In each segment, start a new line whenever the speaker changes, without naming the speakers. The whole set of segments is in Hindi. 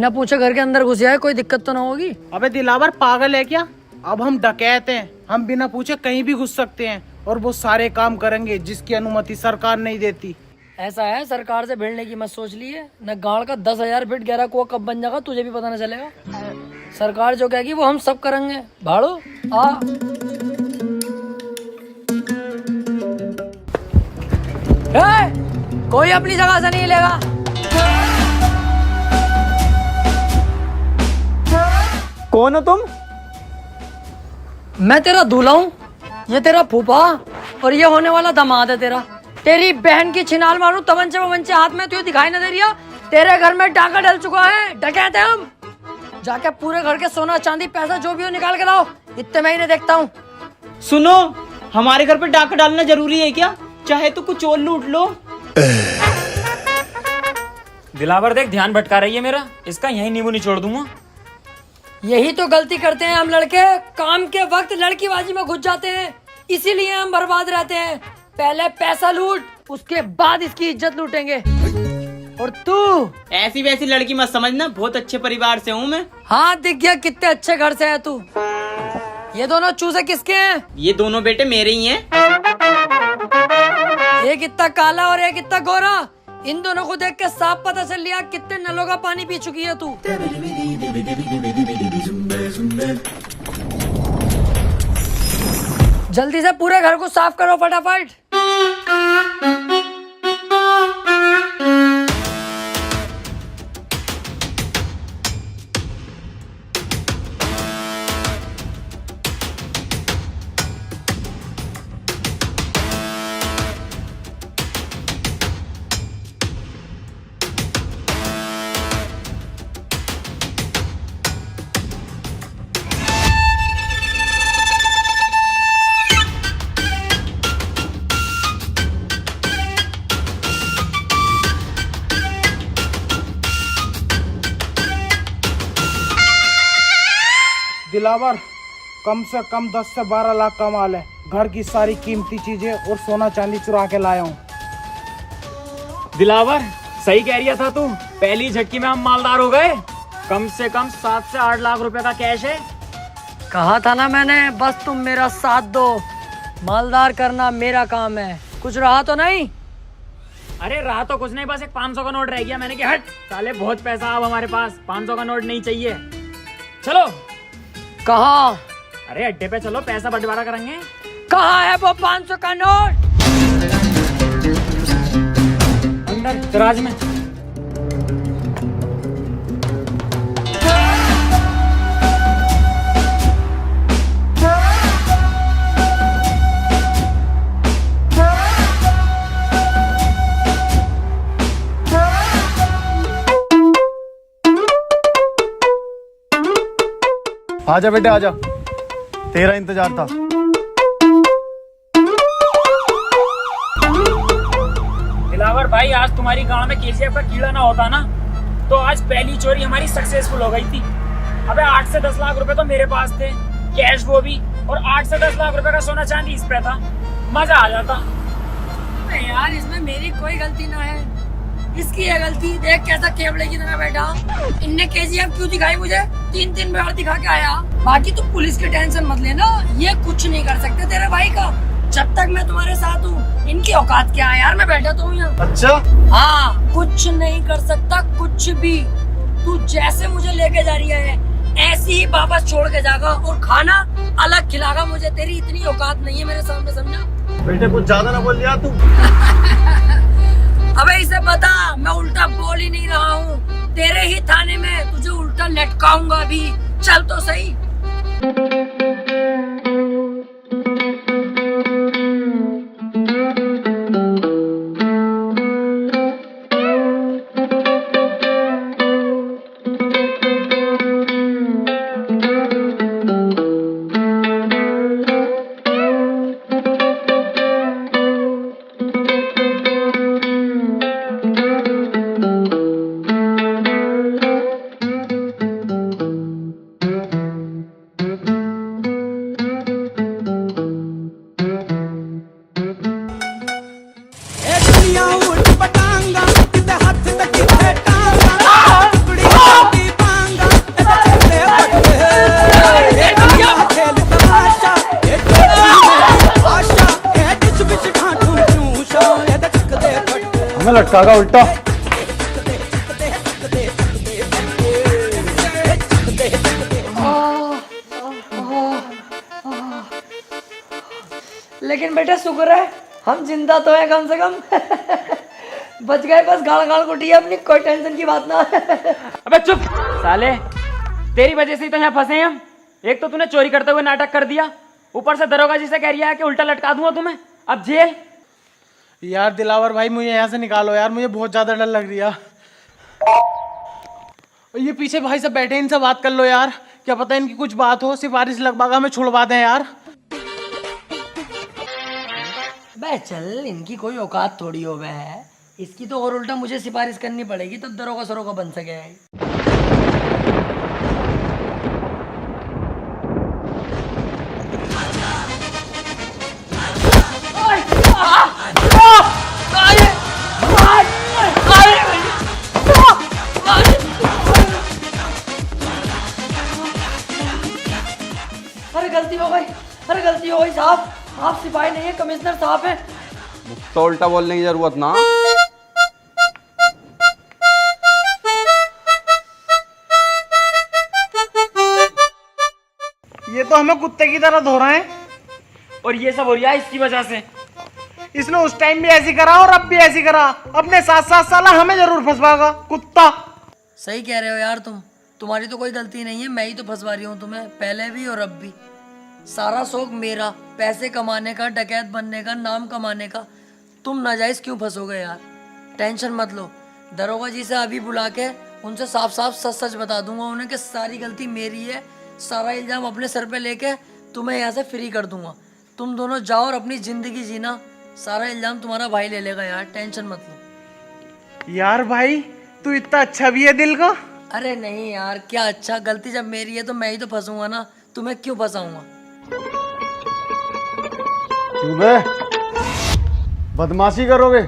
बिना पूछे घर के अंदर घुस जाए, कोई दिक्कत तो ना होगी?
अबे दिलावर पागल है क्या? अब हम डकैत हैं, हम बिना पूछे कहीं भी घुस सकते हैं और वो सारे काम करेंगे जिसकी अनुमति सरकार नहीं देती।
ऐसा है, सरकार से भिड़ने की मत सोच लिए, न गाड़ का 10,000 फीट गहरा कुआं कब बन जाएगा तुझे भी पता न चलेगा। सरकार जो कहेगी वो हम सब करेंगे। भाड़ो आ। कोई अपनी जगह से नहीं लेगा।
कौन हो तुम?
मैं तेरा दूल्हा हूँ, ये तेरा फूफा और ये होने वाला दामाद है तेरा। तेरी बहन की छिनाल मारूं तवंचे वंचे हाथ में, तुझे दिखाई न दे रहा? तेरे घर में डाका डल चुका है, डकैत है हम। जाके पूरे घर के सोना चांदी पैसा जो भी हो निकाल के लाओ, इतने मैं इन्हें देखता हूँ।
सुनो, हमारे घर पे डाका डालना जरूरी है क्या? चाहे तो कुछ और लूट लो।
दिलावर देख, ध्यान भटका रही है मेरा, इसका यही नींबू निचोड़ दूंगा।
यही तो गलती करते हैं हम लड़के, काम के वक्त लड़कीबाजी में घुस जाते हैं, इसीलिए हम बर्बाद रहते हैं। पहले पैसा लूट, उसके बाद इसकी इज्जत लूटेंगे। और तू
ऐसी वैसी लड़की मत समझना, बहुत अच्छे परिवार से हूँ मैं।
हाँ दिख गया कितने अच्छे घर से है तू। ये दोनों चूजे किसके हैं?
ये दोनों बेटे मेरे ही हैं।
एक इतना काला और एक इतना गोरा, इन दोनों को देख के साफ पता चल लिया कितने नलों का पानी पी चुकी है तू। जल्दी से पूरे घर को साफ करो फटाफट।
दिलावर, कम से कम 10 से 12 लाख का माल है। घर की सारी कीमती चीजें और सोना चांदी चुरा के लाया हूँ।
दिलावर सही कह रही था तू, पहली झटकी में हम मालदार हो गए। कम से कम 7 से 8 लाख रुपए का कैश है।
कहा था ना मैंने, बस तुम मेरा साथ दो, मालदार करना मेरा काम है। कुछ रहा तो नहीं?
अरे रहा तो कुछ नहीं, बस एक 500 का नोट रह गया। मैंने कहा हट साले, बहुत पैसा अब हमारे पास, 500 का नोट नहीं चाहिए। चलो।
कहाँ?
अरे अड्डे पे चलो, पैसा बंटवारा करेंगे।
कहाँ है वो 500 का नोट?
अंदर दराज में।
आजा बेटे आजा, तेरा इंतजार था।
दिलावर भाई, आज तुम्हारी गांव में केसीएफ का कीड़ा ना होता ना, तो आज पहली चोरी हमारी सक्सेसफुल हो गई थी। अबे 8 से 10 लाख रुपए तो मेरे पास थे, कैश वो भी, और 8 से 10 लाख रुपए का सोना चांदी इस पे था। मजा आ जाता।
यार इसमें मेरी कोई गलती ना है, इसकी है गलती। देख कैसा केवड़े की तरह बैठा। इनने केजीएफ क्यों दिखाई मुझे? 3-3 बार दिखा के आया। बाकी तू पुलिस की टेंशन मत लेना, ये कुछ नहीं कर सकते तेरे भाई का, जब तक मैं तुम्हारे साथ हूँ। इनकी औकात क्या है यार, मैं बैठा तो हूँ यहाँ।
अच्छा
हाँ, कुछ नहीं कर सकता कुछ भी। तू जैसे मुझे लेके जा रही है ऐसे ही वापस छोड़ के जाएगा, और खाना अलग खिलागा मुझे। तेरी इतनी औकात नहीं है मेरे सामने, समझा?
बेटे कुछ ज्यादा ना बोल दिया तू।
अबे इसे बता, मैं उल्टा बोल ही नहीं रहा हूँ। तेरे ही थाने में तुझे उल्टा लटकाऊंगा अभी। चल तो सही।
लटकागा उल्टा।
लेकिन बेटा शुक्र है हम जिंदा तो हैं कम से कम। बच गए, बस गाल गाल कुटी है अपनी, कोई टेंशन की बात ना।
अबे चुप साले, तेरी वजह से ही तो यहाँ फंसे हैं हम। एक तो तूने चोरी करते हुए नाटक कर दिया, ऊपर से दरोगा जी से कह रहा है कि उल्टा लटका दूंगा तुम्हें, अब जेल।
यार दिलावर भाई मुझे यहाँ से निकालो यार, मुझे बहुत ज्यादा डर लग रहा। ये पीछे भाई सब बैठे, इनसे बात कर लो यार, क्या पता इनकी कुछ बात हो, सिफारिश लगवा हमें छुड़वा दें यार।
बे चल, इनकी कोई औकात थोड़ी हो गए है, इसकी तो और उल्टा मुझे सिफारिश करनी पड़ेगी तब दरोगा सरोगा बन सके। अरे गलती हो गई, अरे गलती हो गई साहब, आप सिपाही नहीं है, कमिश्नर साहब है।
तो उल्टा बोलने की जरूरत ना।
ये तो हमें कुत्ते की तरह धो रहे हैं,
और ये सब हो रहा है इसकी वजह से।
इसने उस टाइम भी ऐसी करा और अब भी ऐसी करा, अपने 7-7 साल हमें जरूर फंसवाएगा कुत्ता।
सही कह रहे हो यार तुम, तुम्हारी तो कोई गलती नहीं है, मैं ही तो फंसवा रही हूँ तुम्हें, पहले भी और अब भी। सारा शौक मेरा, पैसे कमाने का, डकैत बनने का, नाम कमाने का। तुम नाजायज क्यों फंसोगे यार? टेंशन मत लो, दरोगा जी से अभी बुला के उनसे साफ साफ सच सच बता दूंगा उन्हें कि सारी गलती मेरी है, सारा इल्जाम अपने सर पे लेके तुम्हें यहाँ से फ्री कर दूंगा। तुम दोनों जाओ और अपनी जिंदगी जीना, सारा इल्जाम तुम्हारा भाई ले लेगा यार, टेंशन मत लो।
यार भाई तू इतना अच्छा भी है दिल का।
अरे नहीं यार, क्या अच्छा, गलती जब मेरी है तो मैं ही तो फंसूंगा ना, तुम्हें क्यों फंसाऊंगा?
क्यों बे? बदमाशी करोगे,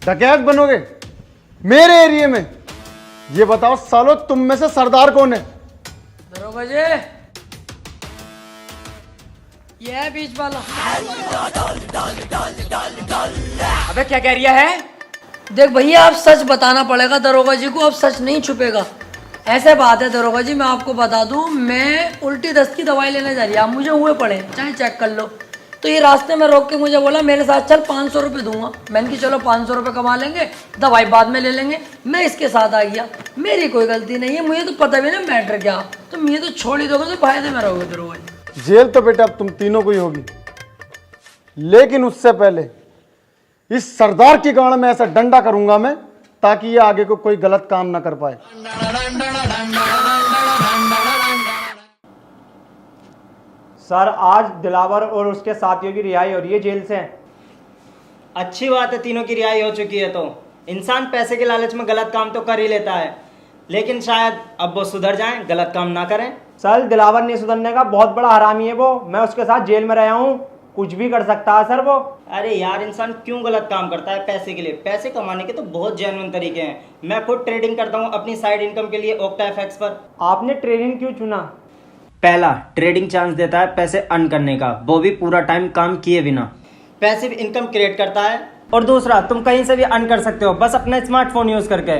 डकैत बनोगे मेरे एरिया में? ये बताओ सालो, तुम में से सरदार कौन है?
दरोगा जी, ये है बीच वाला।
अबे क्या कह रहा है?
देख भैया, आप सच बताना पड़ेगा दरोगा जी को, अब सच नहीं छुपेगा। ऐसे बात है दरोगा जी, मैं आपको बता दूं, मैं उल्टी दस्त की दवाई लेने जा रही है, आप मुझे हुए पड़े, चाहे चेक कर लो। तो ये रास्ते में रोक के मुझे बोला मेरे साथ चल, 500 रुपये दूंगा। मैंने कहा चलो 500 रुपये कमा लेंगे, दवाई बाद में ले लेंगे। मैं इसके साथ आ गया, मेरी कोई गलती नहीं है, मुझे तो पता भी ना मैटर क्या, तो मुझे तो छोड़ ही दोगे तो फायदे में रहोगे दरोगा जी।
जेल तो बेटा अब तुम तीनों को ही होगी, लेकिन उससे पहले इस सरदार की गाड़ में ऐसा डंडा करूंगा मैं, ताकि ये आगे को कोई गलत काम ना कर पाए।
सर, आज दिलावर और उसके साथियों की रिहाई हो रही है जेल से।
अच्छी बात है, तीनों की रिहाई हो चुकी है। तो इंसान पैसे के लालच में गलत काम तो कर ही लेता है, लेकिन शायद अब वो सुधर जाएं, गलत काम ना करें।
सर, दिलावर नहीं सुधरने का, बहुत बड़ा हरामी है वो, मैं उसके साथ जेल में रहा हूँ, कुछ भी कर सकता है सर वो।
अरे यार, इंसान क्यों गलत काम करता है पैसे के लिए? पैसे कमाने के तो बहुत जेन्युइन तरीके हैं। मैं खुद ट्रेडिंग करता हूँ अपनी साइड इनकम के लिए ओक्टा एफएक्स पर।
आपने ट्रेडिंग क्यों चुना?
पहला, ट्रेडिंग चांस देता है पैसे अर्न करने का, वो भी पूरा टाइम काम किए बिना। पैसिव इनकम क्रिएट करता है। और दूसरा, तुम कहीं से भी अर्न कर सकते हो, बस अपना स्मार्टफोन यूज करके।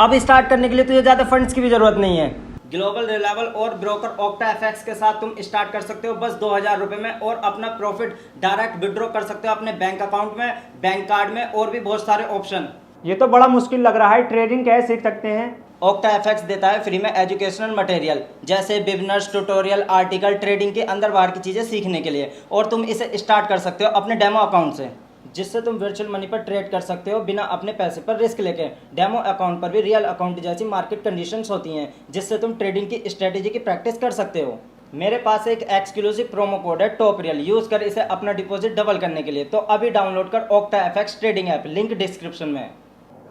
अब स्टार्ट करने के लिए तुझे ज्यादा फंड्स की भी जरूरत नहीं है। ग्लोबल रिलायबल और ब्रोकर ओक्टा एफएक्स के साथ तुम स्टार्ट कर सकते हो बस 2000 रुपए में, और अपना प्रॉफिट डायरेक्ट विड्रॉ कर सकते हो अपने बैंक अकाउंट में, बैंक कार्ड में, और भी बहुत सारे ऑप्शन।
ये तो बड़ा मुश्किल लग रहा है, ट्रेडिंग कैसे सीख सकते हैं?
ओक्टा एफएक्स देता है फ्री में एजुकेशनल मटेरियल, जैसे बिजनेस ट्यूटोरियल, आर्टिकल, ट्रेडिंग के अंदर बाहर की चीजें सीखने के लिए। और तुम इसे स्टार्ट कर सकते हो अपने डेमो अकाउंट से, जिससे तुम वर्चुअल मनी पर ट्रेड कर सकते हो बिना अपने पैसे पर रिस्क लेके। डेमो अकाउंट पर भी रियल अकाउंट जैसी मार्केट कंडीशंस होती हैं, जिससे तुम ट्रेडिंग की स्ट्रेटेजी की प्रैक्टिस कर सकते हो। मेरे पास एक एक्सक्लूसिव प्रोमो कोड है टॉप रियल, यूज कर इसे अपना डिपॉजिट डबल करने के लिए। तो अभी डाउनलोड कर octa FX trading app, link description में।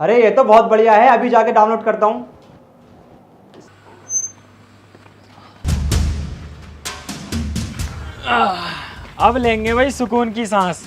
अरे ये तो बहुत बढ़िया है, अभी जाके डाउनलोड करता हूँ।
अब लेंगे भाई सुकून की सांस।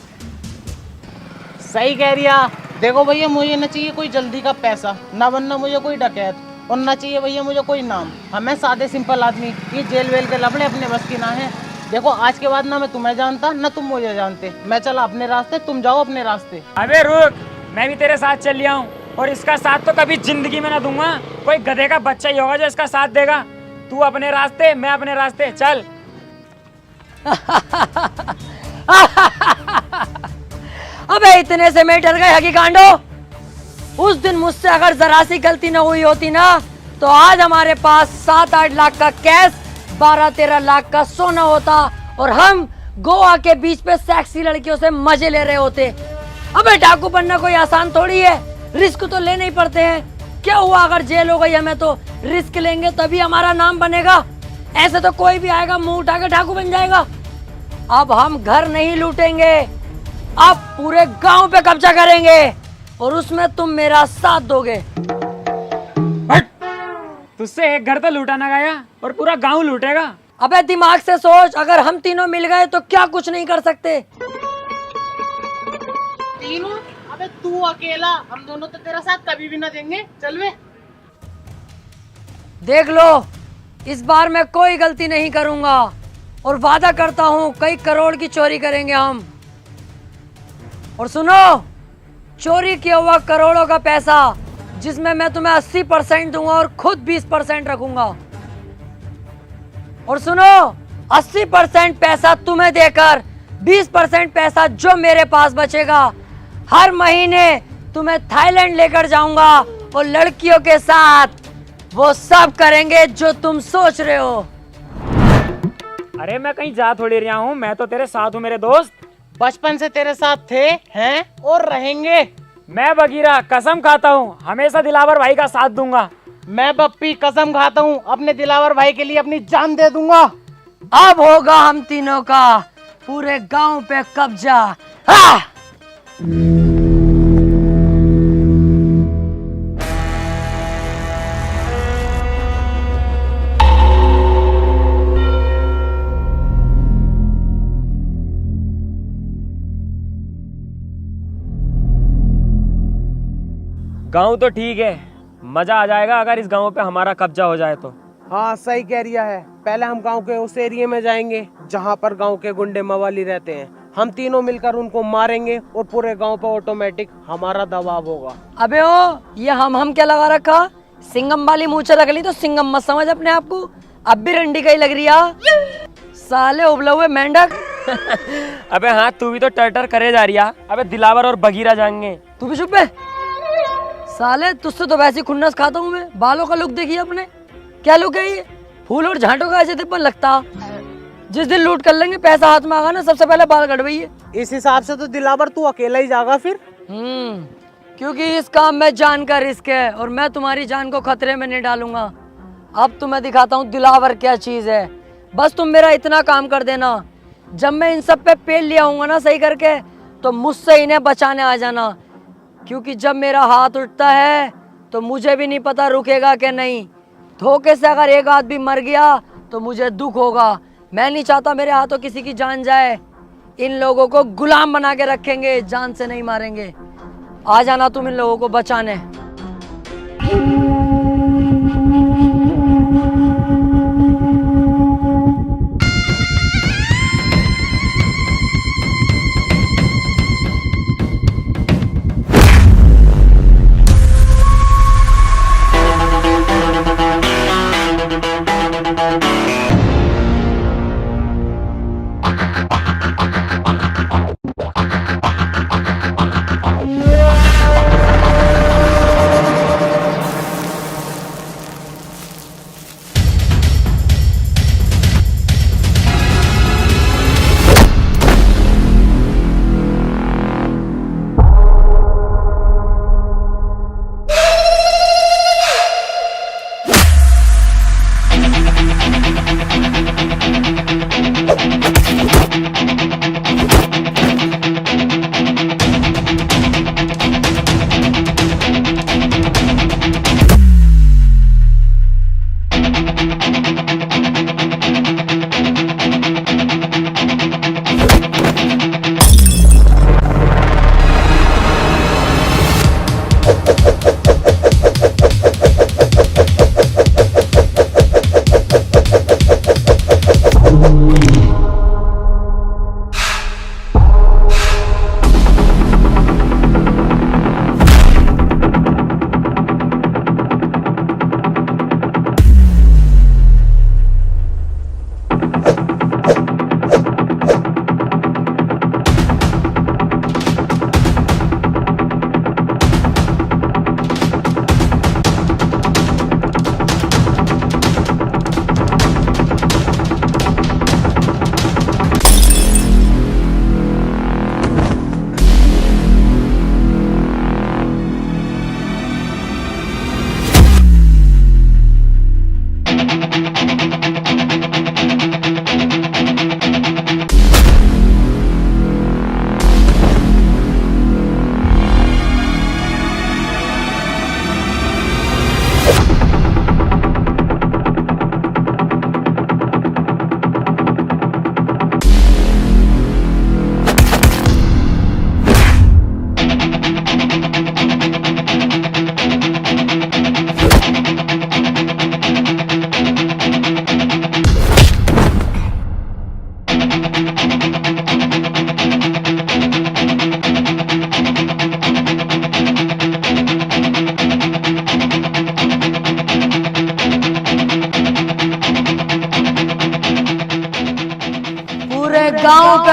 सही कह रही है। देखो भैया, मुझे न चाहिए कोई जल्दी का पैसा, ना बनना मुझे कोई डकैत, और ना चाहिए भैया मुझे कोई नाम। हमें सादे सिंपल आदमी, ये जेल वेल के लफड़े अपने बस की ना है। देखो आज के बाद ना मैं तुम्हें जानता, ना तुम मुझे जानते। मैं चला अपने रास्ते, तुम जाओ अपने रास्ते।
अबे रुक, मैं भी तेरे साथ चल लिया हूँ, और इसका साथ तो कभी जिंदगी में ना दूंगा। कोई गधे का बच्चा ही होगा जो इसका साथ देगा। तू अपने रास्ते, मैं अपने रास्ते, चल।
अबे इतने से मैं डर गया कि कांडो, उस दिन मुझसे अगर जरा सी गलती न हुई होती ना, तो आज हमारे पास 7-8 लाख का कैश, 12-13 लाख का सोना होता, और हम गोवा के बीच पे सेक्सी लड़कियों से मजे ले रहे होते। अबे डाकू बनना कोई आसान थोड़ी है, रिस्क तो लेने ही पड़ते हैं। क्या हुआ अगर जेल हो गई हमें, तो रिस्क लेंगे तभी हमारा नाम बनेगा। ऐसे तो कोई भी आएगा मुंह उठा के डाकू बन जाएगा। अब हम घर नहीं लूटेंगे, अब पूरे गांव पे कब्जा करेंगे, और उसमें तुम मेरा साथ दोगे।
तुझसे एक घर तो लूटा ना गया, और पूरा गांव लूटेगा।
अबे दिमाग से सोच, अगर हम तीनों मिल गए तो क्या कुछ नहीं कर सकते।
तीनों? अबे तू अकेला, हम दोनों तो तेरा साथ कभी भी ना देंगे। चल वे।
देख लो, इस बार मैं कोई गलती नहीं करूंगा, और वादा करता हूँ कई करोड़ की चोरी करेंगे हम। और सुनो, चोरी किया हुआ करोड़ों का पैसा, जिसमें मैं तुम्हें 80% दूंगा और खुद 20% रखूंगा। और सुनो, 80% पैसा तुम्हें देकर 20% पैसा जो मेरे पास बचेगा, हर महीने तुम्हें थाईलैंड लेकर जाऊंगा, और लड़कियों के साथ वो सब करेंगे जो तुम सोच रहे हो।
अरे मैं कहीं जा थोड़ी रहा हूँ, मैं तो तेरे साथ हूँ मेरे दोस्त।
बचपन से तेरे साथ थे, हैं और रहेंगे।
मैं बगीरा कसम खाता हूँ हमेशा दिलावर भाई का साथ दूंगा।
मैं बप्पी कसम खाता हूँ अपने दिलावर भाई के लिए अपनी जान दे दूंगा।
अब होगा हम तीनों का पूरे गांव पे कब्जा। हाँ!
गांव तो ठीक है, मजा आ जाएगा अगर इस गांव पे हमारा कब्जा हो जाए तो।
हाँ सही कह रिया है। पहले हम गांव के उस एरिया में जाएंगे जहाँ पर गांव के गुंडे मवाली रहते हैं। हम तीनों मिलकर उनको मारेंगे और पूरे गांव पे ऑटोमेटिक हमारा दबाव होगा।
अबे ओ, ये हम क्या लगा रखा? सिंगम वाली मूछें रख ली तो सिंगम मत समझ अपने आप को। अब भी रंडी का ही लग रही है। साले उबले हुए मेंढक।
अबे हाँ, तू भी तो टर्टर करे जा रही है। अबे दिलावर और बगीरा जाएंगे।
तू भी चुप है। साले तुझसे तो वैसे खुन्नस खाता हूँ मैं। बालों का लुक देखिए अपने, क्या लुक है ये? फूल और झांटों का ऐसे तिप्पन लगता। जिस दिन लूट कर लेंगे, पैसा हाथ में आगा ना, सबसे पहले बाल कटवाइए।
इस हिसाब से तो दिलावर तू अकेला ही जागा फिर।
क्योंकि इस काम में जान का रिस्क है और मैं तुम्हारी जान को खतरे में नहीं डालूंगा। अब तो मैं दिखाता हूँ दिलावर क्या चीज है। बस तुम मेरा इतना काम कर देना, जब मैं इन सब पे पेल लिया हूँ ना सही करके, तो मुझसे इन्हें बचाने आ जाना। क्योंकि जब मेरा हाथ उठता है तो मुझे भी नहीं पता रुकेगा कि नहीं। धोखे से अगर एक आदमी मर गया तो मुझे दुख होगा। मैं नहीं चाहता मेरे हाथों किसी की जान जाए। इन लोगों को गुलाम बना के रखेंगे, जान से नहीं मारेंगे। आ जाना तुम इन लोगों को बचाने।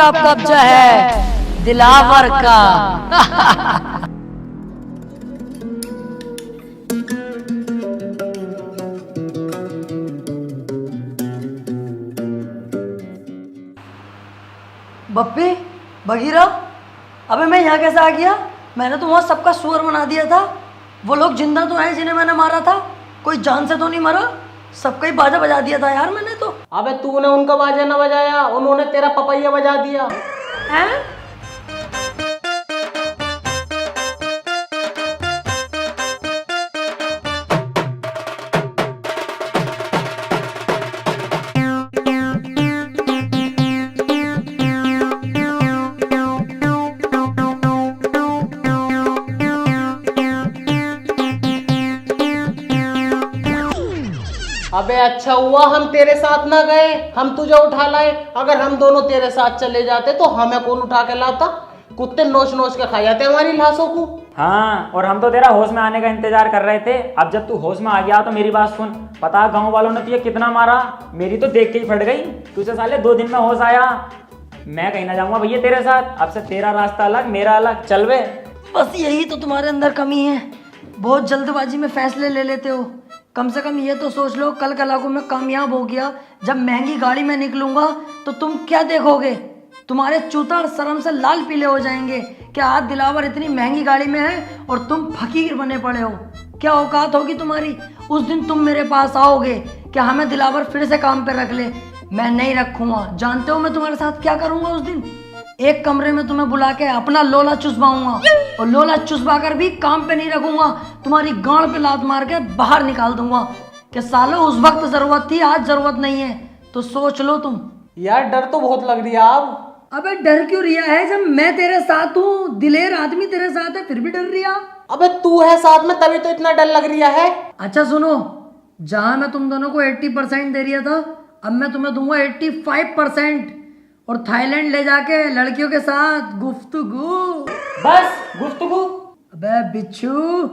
अब कब्जा है दिलावर का। बप्पी, बगीरा, अबे मैं यहाँ कैसे आ गया? मैंने तो वहाँ सबका सुअर बना दिया था। वो लोग जिंदा तो हैं जिन्हें मैंने मारा था, कोई जान से तो नहीं मरा। सबका ही बाजा बजा दिया था यार मैंने तो।
अबे तूने उनका बाजा ना बजाया, उन्होंने तेरा पपैया बजा दिया।
हैं?
अबे अच्छा हुआ हम तेरे साथ ना गए, हम तुझे उठा लाए। अगर हम दोनों तेरे साथ चले जाते तो हमें कौन उठा के लाता? कुत्ते नोच नोच के खा जाते हमारी लाशों को।
हाँ, और हम तो तेरा होश में आने का इंतजार कर रहे थे। अब जब तू होश में आ गया तो मेरी बात सुन। पता गांव वालों ने तुझे कितना मारा, मेरी तो देख के ही फट गई। तुझे साले 2 दिन में होश आया। मैं कहीं ना जाऊंगा भैया तेरे साथ। अब से तेरा रास्ता अलग, मेरा अलग। चल बे।
बस यही तो तुम्हारे अंदर कमी है, बहुत जल्दबाजी में फैसले ले लेते हो। कम से कम ये तो सोच लो, कल कलाको में कामयाब हो गया, जब महंगी गाड़ी में निकलूंगा तो तुम क्या देखोगे? तुम्हारे चूता शर्म से लाल पीले हो जाएंगे। क्या आज दिलावर इतनी महंगी गाड़ी में है और तुम फकीर बने पड़े हो? क्या औकात होगी तुम्हारी? उस दिन तुम मेरे पास आओगे क्या हमें दिलावर फिर से काम पे रख ले? मैं नहीं रखूंगा। जानते हो मैं तुम्हारे साथ क्या करूंगा उस दिन? एक कमरे में तुम्हें बुला के अपना लोला चुसवाऊंगा, और लोला चुसवा कर भी काम पे नहीं रखूंगा। तुम्हारी गांड पे लात मार के बाहर निकाल दूंगा कि सालों उस वक्त जरूरत थी, आज जरूरत नहीं है। तो सोच लो तुम।
यार डर तो बहुत लग रही है अब।
अबे डर क्यों रिया है? जब मैं तेरे साथ हूँ, दिलेर आदमी तेरे साथ है, फिर भी डर रिया?
अबे तू है साथ में तभी तो इतना डर लग रहा है।
अच्छा सुनो, जहां मैं तुम दोनों को 80% दे रिया था, अब मैं तुम्हें दूंगा 85%, और थाईलैंड ले जाके लड़कियों के साथ गुफ्तगू।
बस गुफ्तगू?
अबे बिच्छू,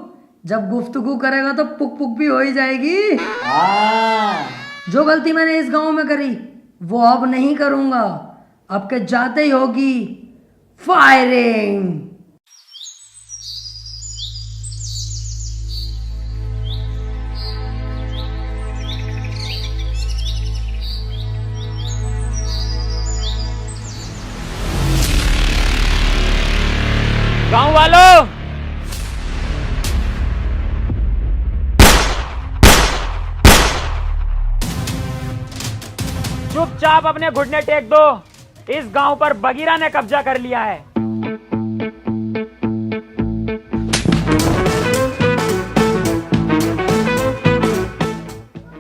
जब गुफ्तगू करेगा तो पुक पुक भी हो ही जाएगी। जो गलती मैंने इस गांव में करी वो अब नहीं करूंगा। अब के जाते ही होगी फायरिंग।
गांव वालों, चुपचाप अपने घुटने टेक दो। इस गांव पर बगीरा ने कब्जा कर लिया है।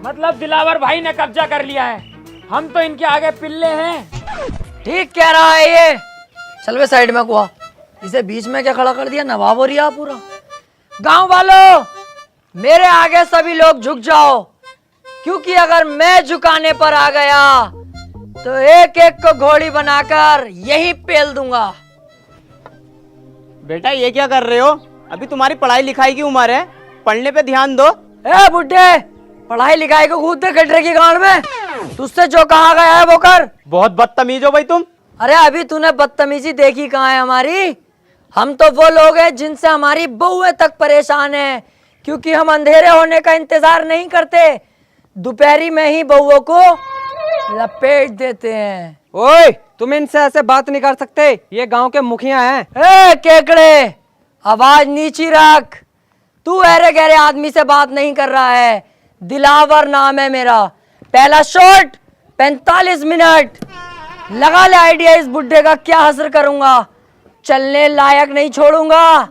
मतलब दिलावर भाई ने कब्जा कर लिया है। हम तो इनके आगे पिल्ले हैं।
ठीक कह रहा है ये। चल वे साइड में कुआ, इसे बीच में क्या खड़ा कर दिया? नवाब हो रिया पूरा। गांव वालों, मेरे आगे सभी लोग झुक जाओ, क्योंकि अगर मैं झुकाने पर आ गया तो एक एक को घोड़ी बनाकर यही पेल दूंगा।
बेटा ये क्या कर रहे हो? अभी तुम्हारी पढ़ाई लिखाई की उम्र है, पढ़ने पे ध्यान दो।
ए बुड्ढे, पढ़ाई लिखाई को कूदते कटरे की गांड में, तुझसे जो कहा गया है वो कर।
बहुत बदतमीज हो भाई तुम।
अरे अभी तूने बदतमीजी देखी कहाँ है हमारी? हम तो वो लोग हैं जिनसे हमारी बहुएं तक परेशान हैं, क्योंकि हम अंधेरे होने का इंतजार नहीं करते, दोपहरी में ही बहुओं को लपेट देते हैं।
ओए, तुम इनसे ऐसे बात नहीं कर सकते, ये गांव के मुखिया हैं।
ए केकड़े, आवाज नीची रख। तू अरे गहरे आदमी से बात नहीं कर रहा है। दिलावर नाम है मेरा। पहला शॉट 45 मिनट। लगा ले आइडिया इस बुड्ढे का क्या हसर करूंगा। चलने लायक नहीं छोड़ूंगा।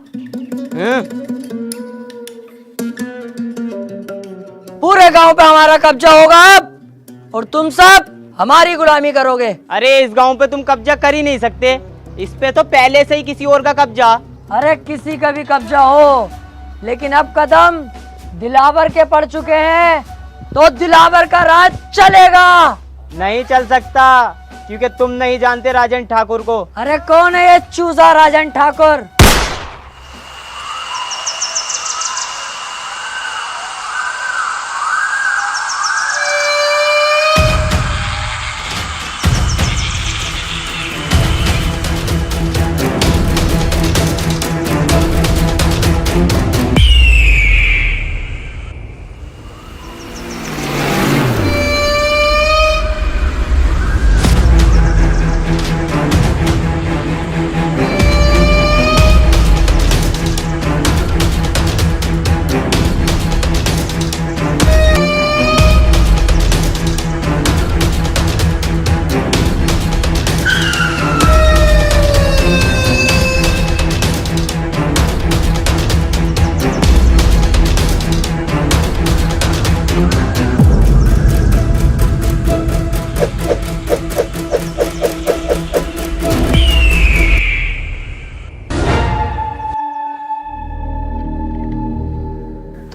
पूरे गांव पे हमारा कब्जा होगा अब, और तुम सब हमारी गुलामी करोगे।
अरे इस गांव पे तुम कब्जा कर ही नहीं सकते, इस पे तो पहले से ही किसी और का कब्जा।
अरे किसी का भी कब्जा हो, लेकिन अब कदम दिलावर के पड़ चुके हैं तो दिलावर का राज चलेगा।
नहीं चल सकता, क्योंकि तुम नहीं जानते राजन ठाकुर को।
अरे कौन है ये चूजा राजन ठाकुर?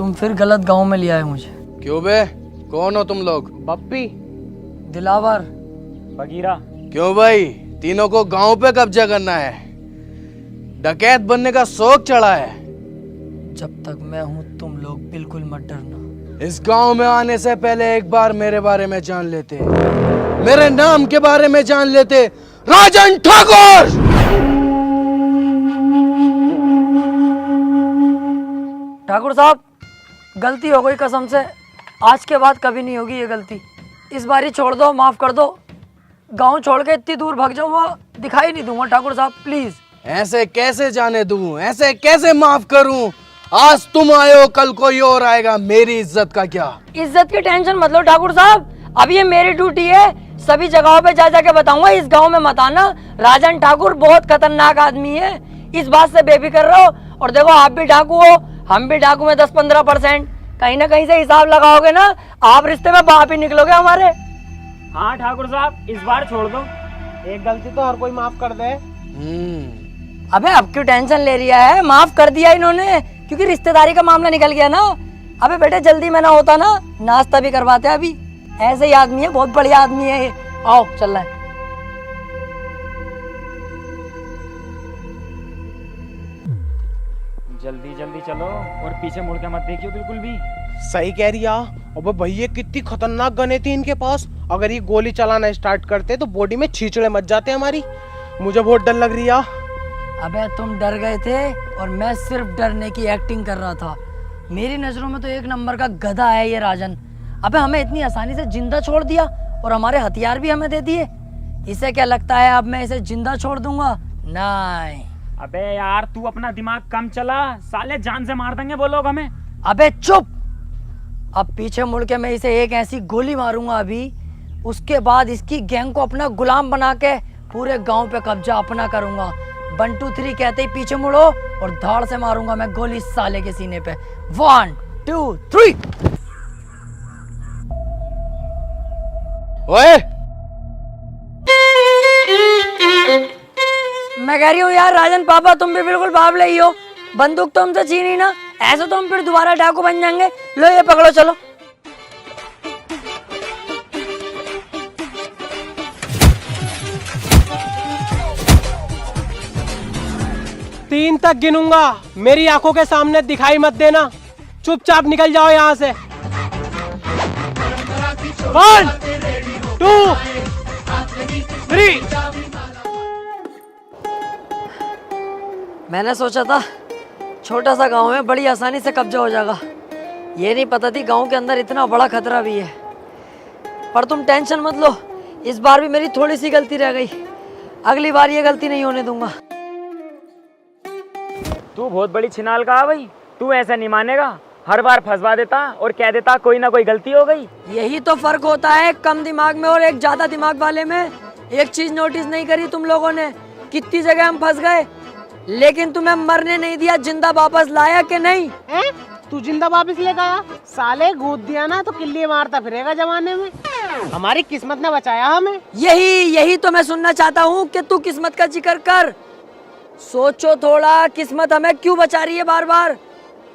तुम फिर गलत गांव में लिया है मुझे।
क्यों बे, कौन हो तुम लोग?
बप्पी।
दिलावर।
बगीरा।
क्यों भाई, तीनों को गांव पे कब्जा करना है? डकैत बनने का शौक चढ़ा है?
जब तक मैं हूं तुम लोग बिल्कुल मत डरना।
इस गांव में आने से पहले एक बार मेरे बारे में जान लेते, मेरे नाम के बारे में जान लेते। राजन ठाकुर।
ठाकुर साहब, गलती हो गई कसम से, आज के बाद कभी नहीं होगी ये गलती। इस बार ही छोड़ दो, माफ कर दो। गांव छोड़ के इतनी दूर भाग जाऊंगा, दिखाई नहीं दूंगा ठाकुर साहब, प्लीज।
ऐसे कैसे जाने दूं, ऐसे कैसे माफ करूं? आज तुम आए हो, कल कोई और आएगा, मेरी इज्जत का क्या?
इज्जत की टेंशन मत लो ठाकुर साहब, अब ये मेरी ड्यूटी है, सभी जगहों पे जा जाके बताऊंगा इस गांव में मत आना। राजन ठाकुर बहुत खतरनाक आदमी है, इस बात से बेफिक्र रहो। और देखो, आप भी डाकू हो, हम भी डाकू में 10-15%, कहीं ना कहीं से हिसाब लगाओगे ना, आप रिश्ते में बाप ही निकलोगे हमारे।
हाँ ठाकुर साहब, इस बार छोड़ दो।
एक गलती तो हर कोई माफ कर दे।
अबे अब क्यों टेंशन ले रिया है, माफ कर दिया इन्होंने, क्योंकि रिश्तेदारी का मामला निकल गया ना। अबे बेटे, जल्दी में ना होता ना, नाश्ता भी करवाते अभी। ऐसे ही आदमी है, बहुत बढ़िया आदमी है ये। आओ चल रहा है।
जल्दी जल्दी चलो और पीछे मुड़ के मत देखियो बिल्कुल भी।
सही कह रही है। अबे भैया, कितनी खतरनाक गने थी इनके पास, अगर ये गोली चलाना स्टार्ट करते तो बॉडी में छींचड़े मच जाते हमारी। मुझे बहुत डर लग रही है।
अबे तुम डर गए थे और मैं सिर्फ डरने की एक्टिंग कर रहा था। मेरी नजरों में तो एक नंबर का गधा है ये राजन। अबे हमें इतनी आसानी से जिंदा छोड़ दिया और हमारे हथियार भी हमें दे दिए। इसे क्या लगता है अब मैं इसे जिंदा छोड़ दूंगा? नहीं।
अबे यार, तू अपना दिमाग कम चला, साले जान से मार देंगे वो लोग हमें।
अबे चुप। अब पीछे मुड़ के मैं इसे एक ऐसी गोली मारूंगा अभी, उसके बाद इसकी गैंग को अपना गुलाम बना के पूरे गांव पे कब्जा अपना करूंगा। 1 2 3 कहते ही पीछे मुड़ो और धाड़ से मारूंगा मैं गोली साले के सीने पे। 1 2 3।
ओए,
मैं कह रही हूँ यार राजन पापा, तुम भी बिल्कुल बावले ही हो। बंदूक तो हमसे छीनी ना, ऐसे तो हम फिर दोबारा डाकू बन जाएंगे। लो ये पकड़ो, चलो।
तीन तक गिनूंगा, मेरी आंखों के सामने दिखाई मत देना, चुपचाप निकल जाओ यहाँ से। 1 2 3।
मैंने सोचा था छोटा सा गांव है, बड़ी आसानी से कब्जा हो जाएगा। ये नहीं पता थी गांव के अंदर इतना बड़ा खतरा भी है। पर तुम टेंशन मत लो, इस बार भी मेरी थोड़ी सी गलती रह गई, अगली बार ये गलती नहीं होने दूंगा।
तू बहुत बड़ी छिनाल का है भाई, तू ऐसा नहीं मानेगा। हर बार फंसवा देता और कह देता कोई ना कोई गलती हो गई।
यही तो फर्क होता है कम दिमाग में और एक ज्यादा दिमाग वाले में। एक चीज नोटिस नहीं करी तुम लोगों ने, कितनी जगह हम फंस गए, लेकिन तुम्हें मरने नहीं दिया, जिंदा वापस लाया कि नहीं?
तू जिंदा वापस लेकर आया? साले गोद दिया ना तो किल्ली मारता फिरेगा जमाने में। हमारी किस्मत ने बचाया हमें।
यही तो मैं सुनना चाहता हूँ कि तू किस्मत का जिक्र कर। सोचो थोड़ा, किस्मत हमें क्यों बचा रही है बार बार?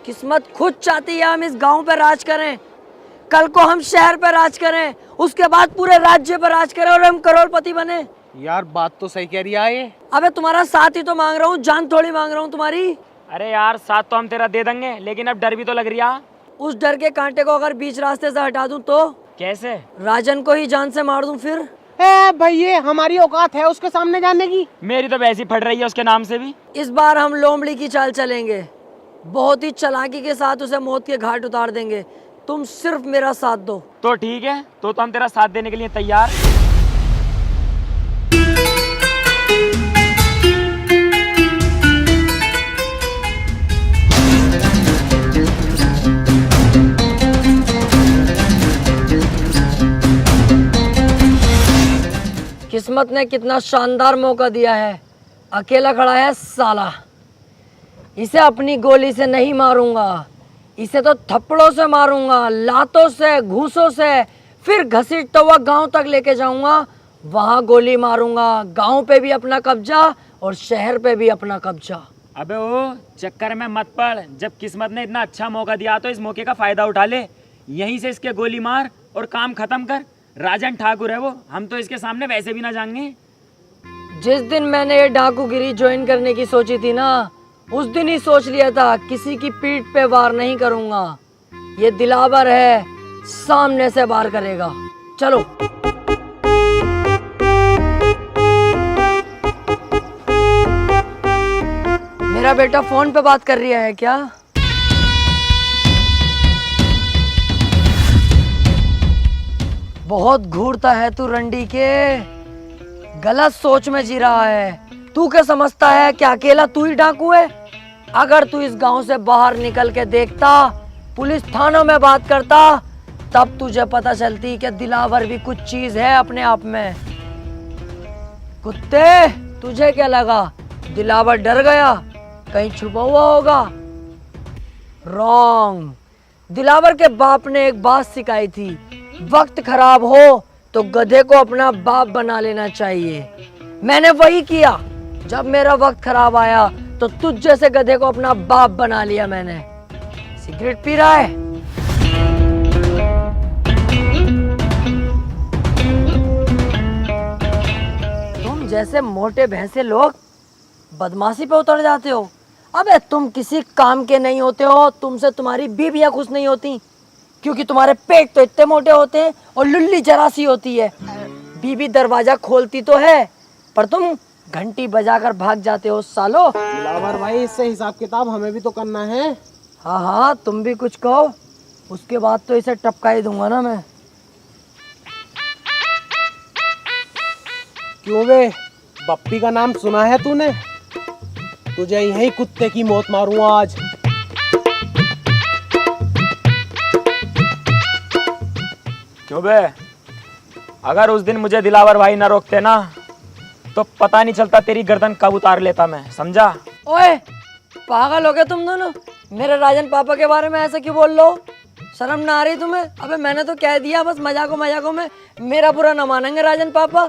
किस्मत खुद चाहती है हम इस गांव पे राज करें, कल को हम शहर पे राज करें, उसके बाद पूरे राज्य पर राज करें और हम करोड़पति बने।
यार बात तो सही कह रही है ये।
अबे तुम्हारा साथ ही तो मांग रहा हूँ, जान थोड़ी मांग रहा हूँ तुम्हारी।
अरे यार, साथ तो हम तेरा दे देंगे, लेकिन अब डर भी तो लग रही है।
उस डर के कांटे को अगर बीच रास्ते से हटा दूं तो?
कैसे?
राजन को ही जान से मार दूं फिर?
भैया, हमारी औकात है उसके सामने जाने की?
मेरी तो वैसी फट रही है उसके नाम से भी।
इस बार हम लोमड़ी की चाल चलेंगे, बहुत ही चालाकी के साथ उसे मौत के घाट उतार देंगे। तुम सिर्फ मेरा साथ दो।
तो ठीक है, तो हम तेरा साथ देने के लिए तैयार।
किस्मत ने कितना शानदार मौका दिया है, अकेला खड़ा है साला। इसे अपनी गोली से नहीं मारूंगा, इसे तो थप्पड़ों से मारूंगा, लातों से, घूसों से, फिर घसीटता हुआ गांव तक लेके जाऊंगा, वहां गोली मारूंगा। गांव पे भी अपना कब्जा और शहर पे भी अपना कब्जा।
अबे वो चक्कर में मत पड़, जब किस्मत ने इतना अच्छा मौका दिया तो इस मौके का फायदा उठा ले। यहीं से इसके गोली मार और काम खत्म कर। राजन ठाकुर है वो, हम तो इसके सामने वैसे भी ना जाएंगे।
जिस दिन मैंने ये डाकूगिरी ज्वाइन करने की सोची थी ना, उस दिन ही सोच लिया था किसी की पीठ पे वार नहीं करूंगा। ये दिलावर है, सामने से वार करेगा। चलो। मेरा बेटा फोन पे बात कर रहा है क्या? बहुत घूरता है तू रंडी के, गलत सोच में जी रहा है। तू क्या समझता है कि अकेला तू ही डाकू है? अगर तू इस गांव से बाहर निकल के देखता, पुलिस थानों में बात करता, तब तुझे पता चलती कि दिलावर भी कुछ चीज है अपने आप में। कुत्ते, तुझे क्या लगा दिलावर डर गया? कहीं छुपा हुआ होगा? रॉन्ग। दिलावर के बाप ने एक बात सिखाई थी, वक्त खराब हो तो गधे को अपना बाप बना लेना चाहिए। मैंने वही किया। जब मेरा वक्त खराब आया तो तुझ जैसे गधे को अपना बाप बना लिया मैंने। सिगरेट पी रहा है? तुम जैसे मोटे भैंसे लोग बदमाशी पे उतर जाते हो। अबे तुम किसी काम के नहीं होते हो, तुमसे तुम्हारी बीवियां खुश नहीं होती, क्योंकि तुम्हारे पेट तो इतने मोटे होते हैं और लुल्ली जरा सी होती है। बीवी दरवाजा खोलती तो है, पर तुम घंटी बजाकर भाग जाते हो सालो।
दिलावर भाई, इससे हिसाब किताब हमें भी तो करना है।
हाँ हाँ, तुम भी कुछ कहो, उसके बाद तो इसे टपका ही दूंगा ना मैं।
क्यों बे, बप्पी का नाम सुना है तूने? तुझे यही कुत्ते की मौत मारूंगा आज।
क्यों बे, अगर उस दिन मुझे दिलावर भाई ना रोकते ना, तो पता नहीं चलता तेरी गर्दन कब उतार लेता मैं, समझा?
ओए, पागल हो गए तुम दोनों? मेरे राजन पापा के बारे में ऐसे क्यों बोल लो? शर्म ना आ रही तुम्हें? अबे मैंने तो कह दिया, बस मजाकों में मेरा बुरा ना मानेंगे राजन पापा।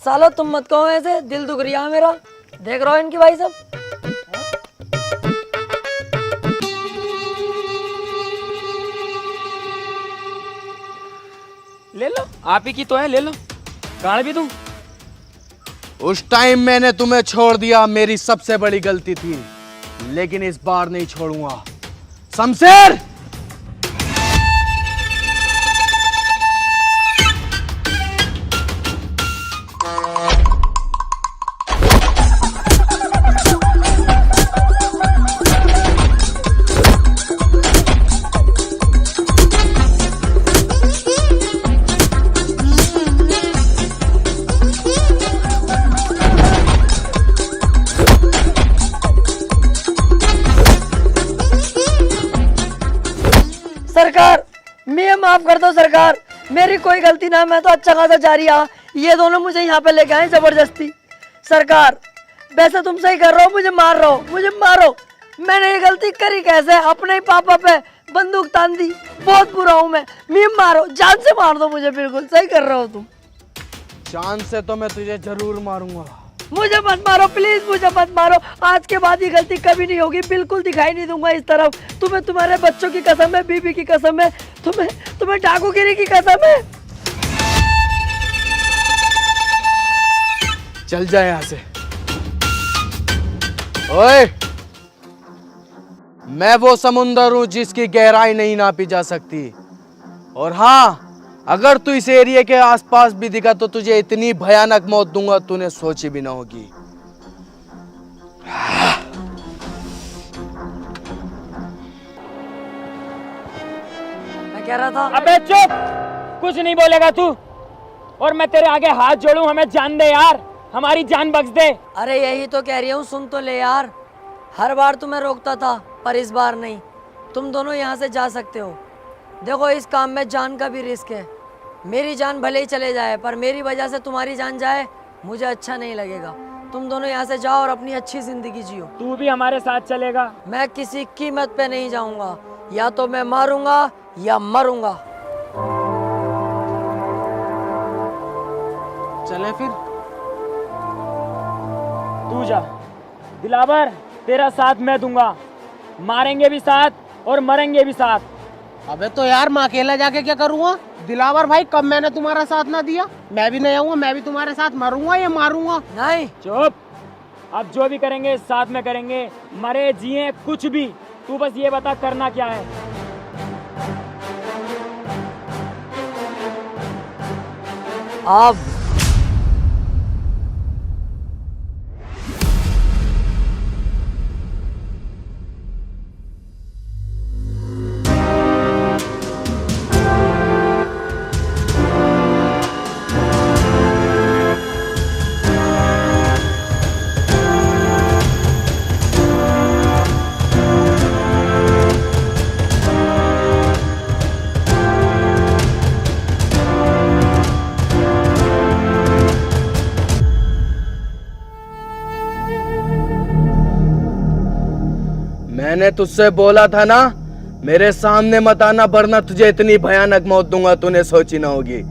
सालो तुम मत कहो ऐसे, दिल दुख रिया है मेरा। देख रहा हो इनकी भाई सब।
ले लो, आप ही की तो है, ले लो। गाड़ भी दूं?
उस टाइम मैंने तुम्हें छोड़ दिया, मेरी सबसे बड़ी गलती थी, लेकिन इस बार नहीं छोड़ूंगा। शमशेर,
सरकार, मैं माफ कर दो सरकार, मेरी कोई गलती ना, मैं तो अच्छा खासा जा रहा। ये दोनों मुझे यहाँ पे लेके आए जबरदस्ती। सरकार, वैसे तुम सही कर रहे हो, मुझे मार रहे हो, मुझे मारो। मैंने ये गलती करी कैसे? अपने ही पापा पे बंदूक तान दी। बहुत बुरा हूँ मैं मारो, जान से मार दो मुझे। बिल्कुल सही कर रहे हो तुम।
जान से तो मैं तुझे जरूर मारूंगा।
मुझे मत मारो प्लीज, मुझे मत मारो। आज के बाद ये गलती कभी नहीं होगी, बिल्कुल दिखाई नहीं दूंगा इस तरफ। तुम्हें तुम्हारे बच्चों की कसम है, बीबी की कसम है, तुम्हें डाकूगिरी की कसम है।
चल जाए यहाँ से। ओए, मैं वो समुंदर हूं जिसकी गहराई नहीं नापी जा सकती। और हाँ, अगर तू इस एरिया के आसपास भी दिखा तो तुझे इतनी भयानक मौत दूंगा तूने सोची भी ना होगी।
मैं कह रहा था,
अबे चुप, कुछ नहीं बोलेगा तू। और मैं तेरे आगे हाथ जोड़ूं, हमें जान दे यार, हमारी जान बख्श दे।
अरे यही तो कह रही हूँ, सुन तो ले यार। हर बार तुम्हें रोकता था, पर इस बार नहीं। तुम दोनों यहाँ से जा सकते हो। देखो, इस काम में जान का भी रिस्क है। मेरी जान भले ही चले जाए, पर मेरी वजह से तुम्हारी जान जाए, मुझे अच्छा नहीं लगेगा। तुम दोनों यहाँ से जाओ और अपनी अच्छी जिंदगी जियो।
तू भी हमारे साथ चलेगा?
मैं किसी कीमत पे नहीं जाऊंगा, या तो मैं मारूंगा या मरूंगा।
चले फिर।
तू जा दिलावर, तेरा साथ मैं दूंगा, मारेंगे भी साथ और मरेंगे भी साथ।
अबे तो यार मैं अकेला जाके क्या करूँगा? दिलावर भाई, कब मैंने तुम्हारा साथ ना दिया? मैं भी नहीं आऊंगा, मैं भी तुम्हारे साथ मरूंगा या मारूंगा?
नहीं,
चुप। अब जो भी करेंगे साथ में करेंगे, मरे जिए कुछ भी, तू बस ये बता करना क्या है।
अब
मैंने तुझसे बोला था ना, मेरे सामने मत आना, वरना तुझे इतनी भयानक मौत दूंगा तूने सोची ना होगी।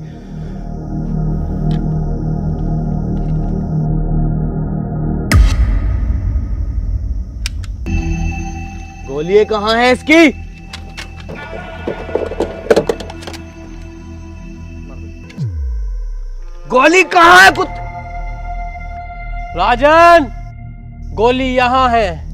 गोली कहाँ है इसकी? गोली कहाँ है?
राजन, गोली यहाँ है।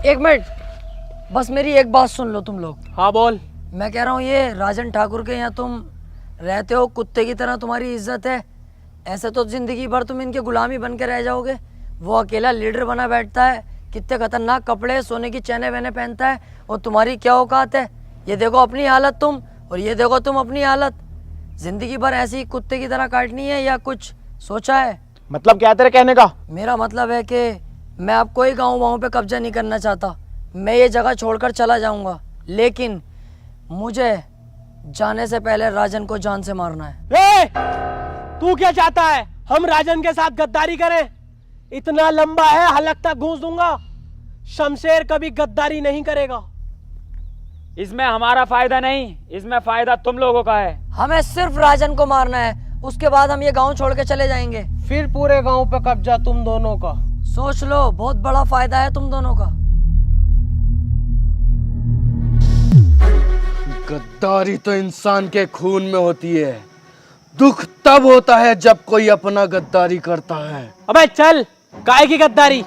एक मिनट, बस मेरी एक बात सुन लो तुम लोग।
हाँ बोल।
मैं कह रहा हूँ ये राजन ठाकुर के यहाँ तुम रहते हो, कुत्ते की तरह तुम्हारी इज्जत है। ऐसे तो जिंदगी भर तुम इनके गुलामी बन के रह जाओगे। वो अकेला लीडर बना बैठता है, कितने खतरनाक कपड़े, सोने की चैने वैने पहनता है, और तुम्हारी क्या औकात है? ये देखो अपनी हालत तुम, और ये देखो तुम अपनी हालत। जिंदगी भर ऐसी ही कुत्ते की तरह काटनी है या कुछ सोचा है?
मतलब क्या तेरे कहने का?
मेरा मतलब है कि मैं अब कोई गाँव वाँव पे कब्जा नहीं करना चाहता। मैं ये जगह छोड़कर चला जाऊंगा, लेकिन मुझे जाने से पहले राजन को जान से मारना है।
तू क्या चाहता है? हम राजन के साथ गद्दारी करें? इतना लंबा है, हलक तक घूस दूंगा। शमशेर कभी गद्दारी नहीं करेगा।
इसमें हमारा फायदा नहीं, इसमें फायदा तुम लोगों का है।
हमें सिर्फ राजन को मारना है, उसके बाद हम ये गांव छोड़ के चले जाएंगे।
फिर पूरे गांव पे कब्जा तुम दोनों का।
सोच लो, बहुत बड़ा फायदा है तुम दोनों का।
गद्दारी तो इंसान के खून में होती है। दुख तब होता है जब कोई अपना गद्दारी करता है।
अबे चल, काय की गद्दारी?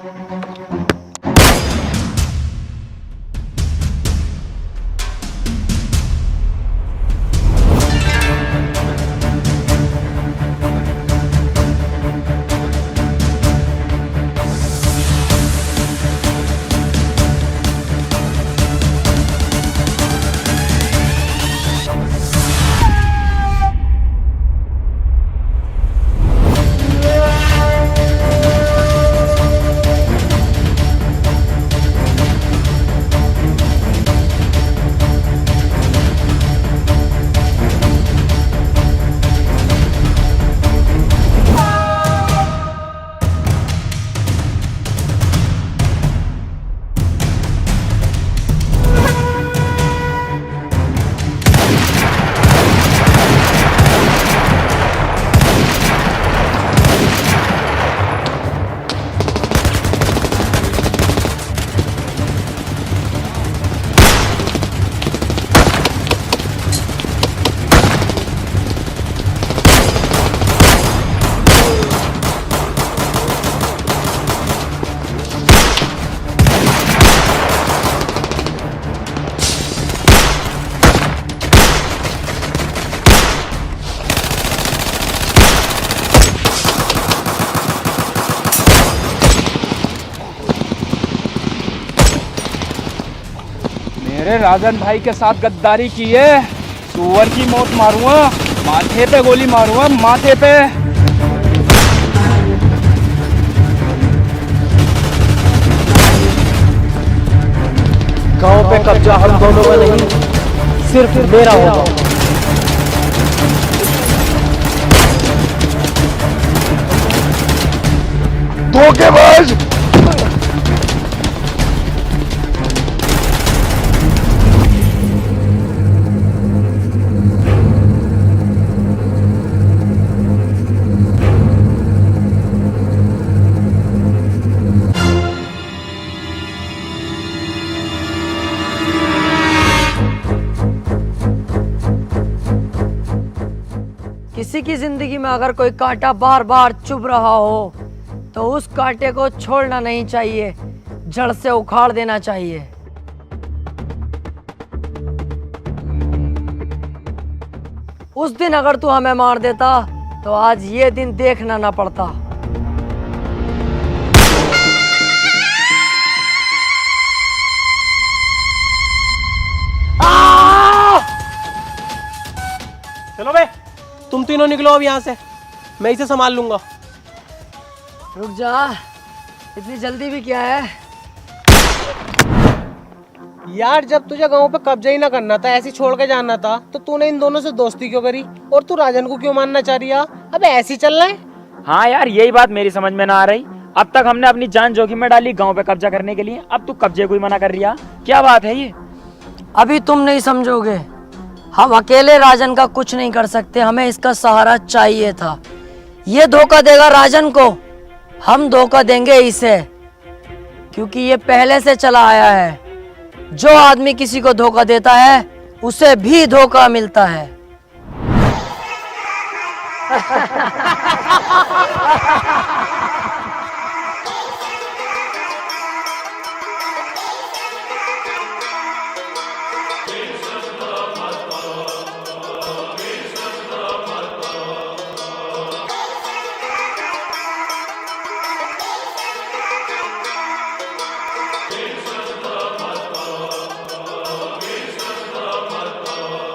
मेरे राजन भाई के साथ गद्दारी की है, सुअर की मौत मारूंगा, माथे पे गोली मारूंगा, माथे पे।
गांव पे कब्जा हम दोनों का नहीं, सिर्फ मेरा होगा।
धोखेबाज!
किसी की जिंदगी में अगर कोई कांटा बार बार चुभ रहा हो तो उस कांटे को छोड़ना नहीं चाहिए, जड़ से उखाड़ देना चाहिए। उस दिन अगर तू हमें मार देता तो आज ये दिन देखना ना पड़ता।
चलो बे, तुम तीनों निकलो अब यहाँ से, मैं इसे संभाल लूंगा।
रुक जा, इतनी जल्दी भी क्या है?
यार जब तुझे गांव पे कब्जा ही ना करना था, ऐसे छोड़ के जाना था, तो तूने इन दोनों से दोस्ती क्यों करी? और तू राजन को क्यों मानना चाह रही है? अबे ऐसे ही चल रहा है।
हाँ यार, यही बात मेरी समझ में ना आ रही। अब तक हमने अपनी जान जोखिम में डाली गांव पे कब्जा करने के लिए, अब तू कब्जे को ही मना कर रही है। क्या बात है ये?
अभी तुम नहीं समझोगे। हम अकेले राजन का कुछ नहीं कर सकते, हमें इसका सहारा चाहिए था। ये धोखा देगा राजन को, हम धोखा देंगे इसे, क्योंकि ये पहले से चला आया है। जो आदमी किसी को धोखा देता है उसे भी धोखा मिलता है।